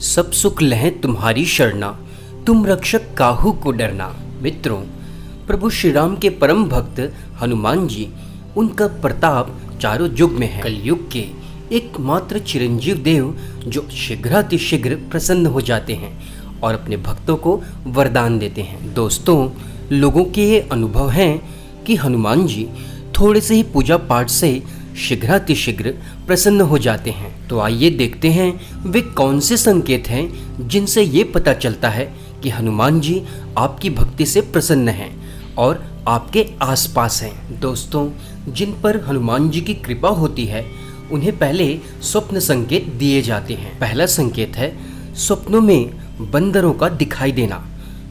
सब सुख लहें तुम्हारी शरणा, तुम रक्षक काहू को डरना। मित्रों, प्रभु श्री राम के परम भक्त हनुमान जी, उनका प्रताप चारों युग में है। कलयुग के एकमात्र चिरंजीव देव जो शीघ्रातिशीघ्र प्रसन्न हो जाते हैं और अपने भक्तों को वरदान देते हैं। दोस्तों, लोगों के ये अनुभव हैं कि हनुमान जी थोड़े से ही पूजा पाठ से शीघ्रातिशीघ्र प्रसन्न हो जाते हैं। तो आइए देखते हैं वे कौन से संकेत हैं जिनसे ये पता चलता है कि हनुमान जी आपकी भक्ति से प्रसन्न हैं और आपके आसपास हैं। दोस्तों, जिन पर हनुमान जी की कृपा होती है उन्हें पहले स्वप्न संकेत दिए जाते हैं। पहला संकेत है स्वप्नों में बंदरों का दिखाई देना।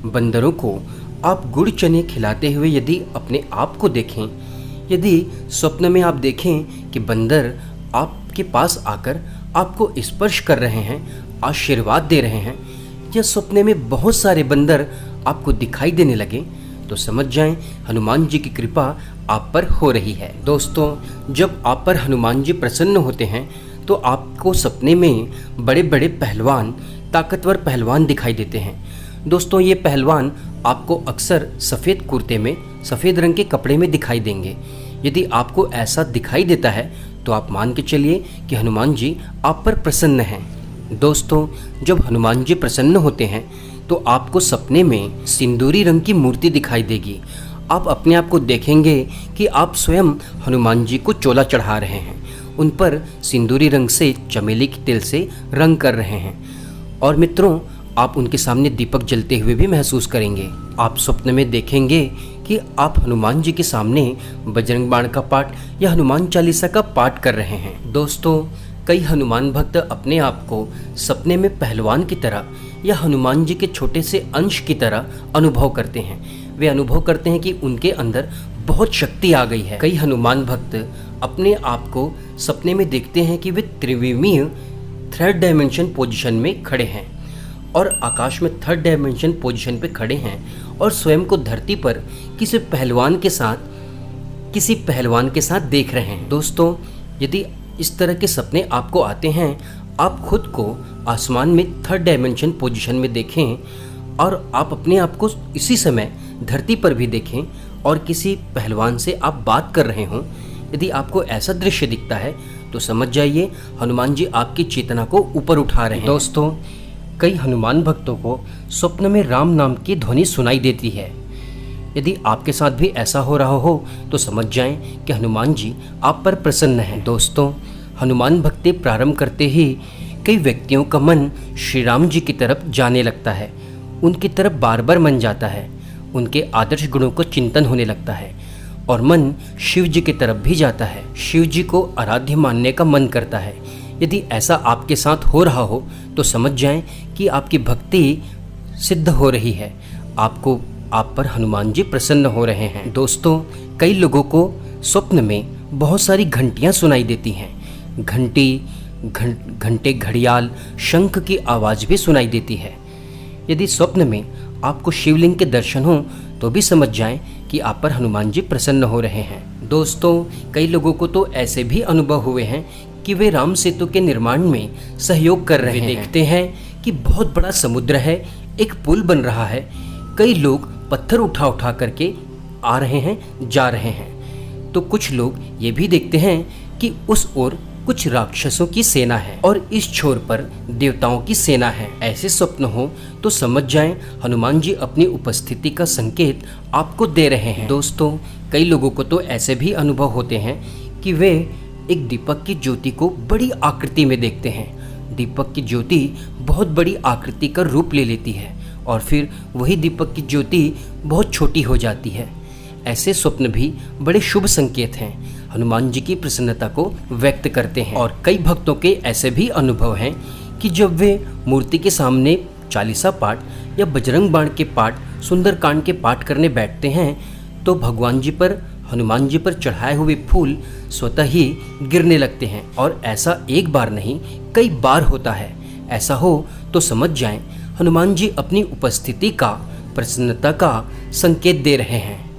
बंदरों को आप गुड़ चने खिलाते हुए यदि अपने आप को देखें, यदि स्वप्न में आप देखें कि बंदर आपके पास आकर आपको स्पर्श कर रहे हैं, आशीर्वाद दे रहे हैं, या स्वप्न में बहुत सारे बंदर आपको दिखाई देने लगे, तो समझ जाएं हनुमान जी की कृपा आप पर हो रही है। दोस्तों, जब आप पर हनुमान जी प्रसन्न होते हैं तो आपको सपने में बड़े बड़े पहलवान, ताकतवर पहलवान दिखाई देते हैं। दोस्तों, ये पहलवान आपको अक्सर सफ़ेद कुर्ते में, सफ़ेद रंग के कपड़े में दिखाई देंगे। यदि आपको ऐसा दिखाई देता है तो आप मान के चलिए कि हनुमान जी आप पर प्रसन्न हैं। दोस्तों, जब हनुमान जी प्रसन्न होते हैं तो आपको सपने में सिंदूरी रंग की मूर्ति दिखाई देगी। आप अपने आप को देखेंगे कि आप स्वयं हनुमान जी को चोला चढ़ा रहे हैं, उन पर सिंदूरी रंग से, चमेली के तेल से रंग कर रहे हैं। और मित्रों, आप उनके सामने दीपक जलते हुए भी महसूस करेंगे। आप स्वप्न में देखेंगे कि आप हनुमान जी के सामने बजरंग बाण का पाठ या हनुमान चालीसा का पाठ कर रहे हैं। दोस्तों, कई हनुमान भक्त अपने आप को सपने में पहलवान की तरह या हनुमान जी के छोटे से अंश की तरह अनुभव करते हैं। वे अनुभव करते हैं कि उनके अंदर बहुत शक्ति आ गई है। कई हनुमान भक्त अपने आप को सपने में देखते हैं कि वे त्रिविमीय, थर्ड डायमेंशन पोजीशन में खड़े हैं और आकाश में थर्ड डायमेंशन पोजीशन पे खड़े हैं और स्वयं को धरती पर किसी पहलवान के साथ देख रहे हैं। दोस्तों, यदि इस तरह के सपने आपको आते हैं, आप खुद को आसमान में थर्ड डायमेंशन पोजीशन में देखें और आप अपने आप को इसी समय धरती पर भी देखें और किसी पहलवान से आप बात कर रहे हों। यदि आपको ऐसा दृश्य दिखता है तो समझ जाइए हनुमान जी आपकी चेतना को ऊपर उठा रहे हैं। दोस्तों, कई हनुमान भक्तों को स्वप्न में राम नाम की ध्वनि सुनाई देती है। यदि आपके साथ भी ऐसा हो रहा हो तो समझ जाएं कि हनुमान जी आप पर प्रसन्न हैं। दोस्तों, हनुमान भक्ति प्रारंभ करते ही कई व्यक्तियों का मन श्री राम जी की तरफ जाने लगता है, उनकी तरफ बार बार मन जाता है, उनके आदर्श गुणों को चिंतन होने लगता है और मन शिव जी की तरफ भी जाता है। शिव जी को आराध्य मानने का मन करता है। यदि ऐसा आपके साथ हो रहा हो तो समझ जाएं कि आपकी भक्ति सिद्ध हो रही है, आप पर हनुमान जी प्रसन्न हो रहे हैं। दोस्तों, कई लोगों को स्वप्न में बहुत सारी घंटियां सुनाई देती हैं। घंटे, घड़ियाल, शंख की आवाज़ भी सुनाई देती है। यदि स्वप्न में आपको शिवलिंग के दर्शन हो तो भी समझ जाएं कि आप पर हनुमान जी प्रसन्न हो रहे हैं। दोस्तों, कई लोगों को तो ऐसे भी अनुभव हुए हैं कि वे राम सेतु के निर्माण में सहयोग कर रहे हैं। देखते हैं कि बहुत बड़ा समुद्र है, एक पुल बन रहा है, कई लोग पत्थर उठा करके आ रहे हैं, जा रहे हैं। तो कुछ लोग ये भी देखते हैं कि उस ओर कुछ राक्षसों की सेना है और इस छोर पर देवताओं की सेना है। ऐसे स्वप्न हो तो समझ जाएं हनुमान जी अपनी उपस्थिति का संकेत आपको दे रहे हैं। दोस्तों, कई लोगों को तो ऐसे भी अनुभव होते हैं कि वे एक दीपक की ज्योति को बड़ी आकृति में देखते हैं। दीपक की ज्योति बहुत बड़ी आकृति का रूप ले लेती है और फिर वही दीपक की ज्योति बहुत छोटी हो जाती है। ऐसे स्वप्न भी बड़े शुभ संकेत हैं, हनुमान जी की प्रसन्नता को व्यक्त करते हैं। और कई भक्तों के ऐसे भी अनुभव हैं कि जब वे मूर्ति के सामने चालीसा पाठ या बजरंग बाण के पाठ, सुंदरकांड के पाठ करने बैठते हैं तो हनुमान जी पर चढ़ाए हुए फूल स्वतः ही गिरने लगते हैं। और ऐसा एक बार नहीं, कई बार होता है। ऐसा हो तो समझ जाएं हनुमान जी अपनी उपस्थिति का, प्रसन्नता का संकेत दे रहे हैं।